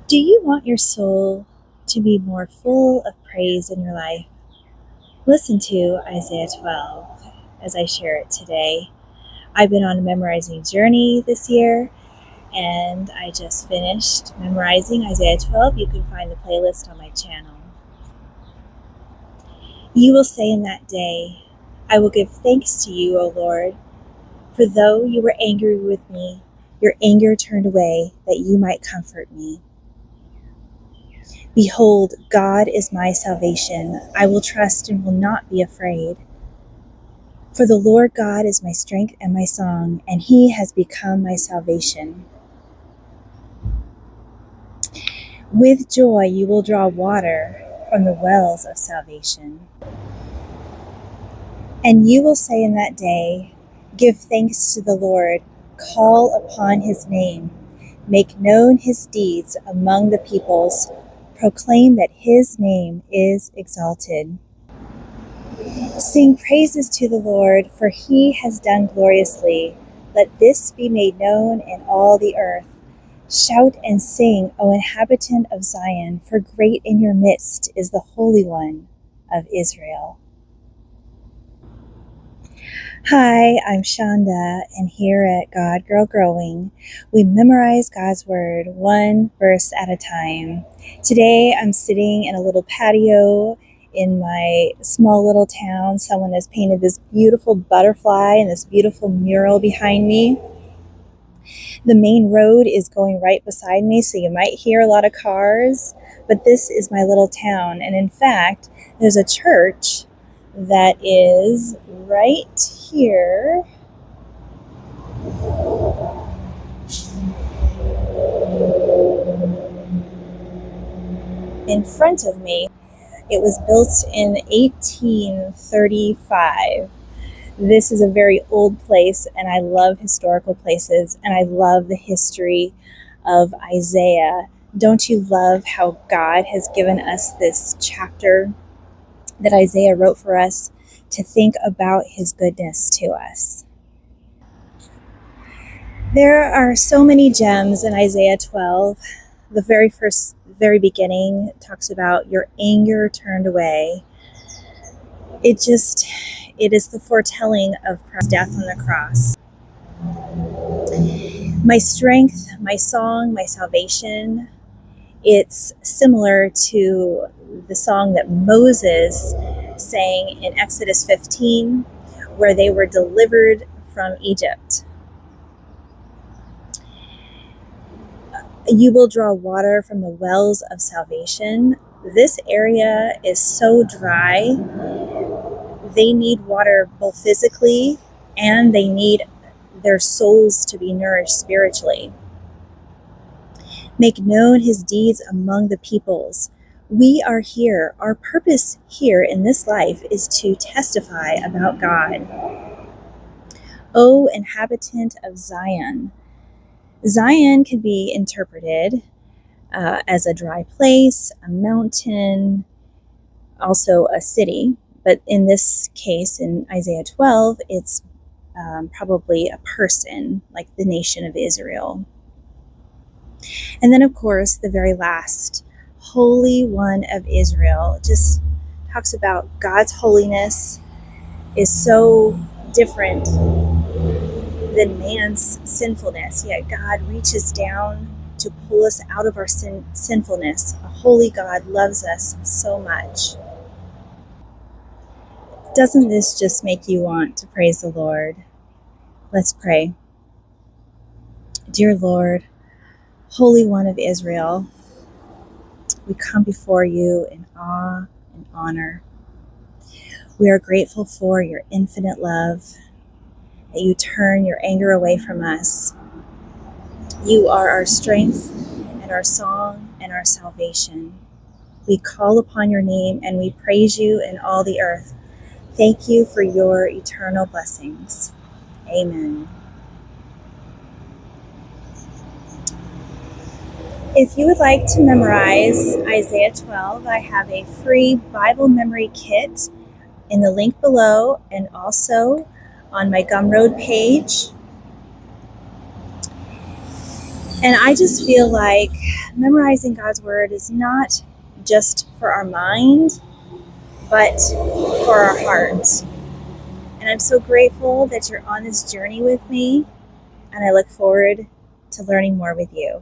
Do you want your soul to be more full of praise in your life? Listen to Isaiah 12 as I share it today. I've been on a memorizing journey this year, and I just finished memorizing Isaiah 12. You can find the playlist on my channel. You will say in that day, I will give thanks to you, O Lord, for though you were angry with me, your anger turned away, that you might comfort me. Behold, God is my salvation. I will trust and will not be afraid. For the Lord God is my strength and my song, and he has become my salvation. With joy you will draw water from the wells of salvation. And you will say in that day, give thanks to the Lord, call upon his name, make known his deeds among the peoples, proclaim that his name is exalted. Sing praises to the Lord, for he has done gloriously. Let this be made known in all the earth. Shout and sing, O inhabitant of Zion, for great in your midst is the Holy One of Israel. Hi, I'm Shonda, and here at godgirlgrowing, we memorize God's Word one verse at a time. Today, I'm sitting in a little patio in my small little town. Someone has painted this beautiful butterfly and this beautiful mural behind me. The main road is going right beside me, so you might hear a lot of cars, but this is my little town. And in fact, there's a church that is right here. In front of me. It was built in 1835. This is a very old place, and I love historical places, and I love the history of Isaiah. Don't you love how God has given us this chapter that Isaiah wrote for us to think about his goodness to us? There are so many gems in Isaiah 12. The very beginning talks about your anger turned away. It is the foretelling of Christ's death on the cross. My strength, my song, my salvation, it's similar to the song that Moses sang in Exodus 15, where they were delivered from Egypt. You will draw water from the wells of salvation. This area is so dry. They need water both physically, and they need their souls to be nourished spiritually. Make known his deeds among the peoples. We are here. Our purpose here in this life is to testify about God. O inhabitant of Zion. Zion can be interpreted as a dry place, a mountain, also a city. But in this case, in Isaiah 12, it's probably a person, like the nation of Israel. And then, of course, the very last, Holy One of Israel, just talks about God's holiness is so different than man's sinfulness, yet God reaches down to pull us out of our sinfulness. A holy God loves us so much. Doesn't this just make you want to praise the Lord? Let's pray. Dear Lord, Holy One of Israel, we come before you in awe and honor. We are grateful for your infinite love, that you turn your anger away from us. You are our strength and our song and our salvation. We call upon your name and we praise you in all the earth. Thank you for your eternal blessings. Amen. If you would like to memorize Isaiah 12, I have a free Bible memory kit in the link below and also on my Gumroad page. And I just feel like memorizing God's word is not just for our mind, but for our heart. And I'm so grateful that you're on this journey with me, and I look forward to learning more with you.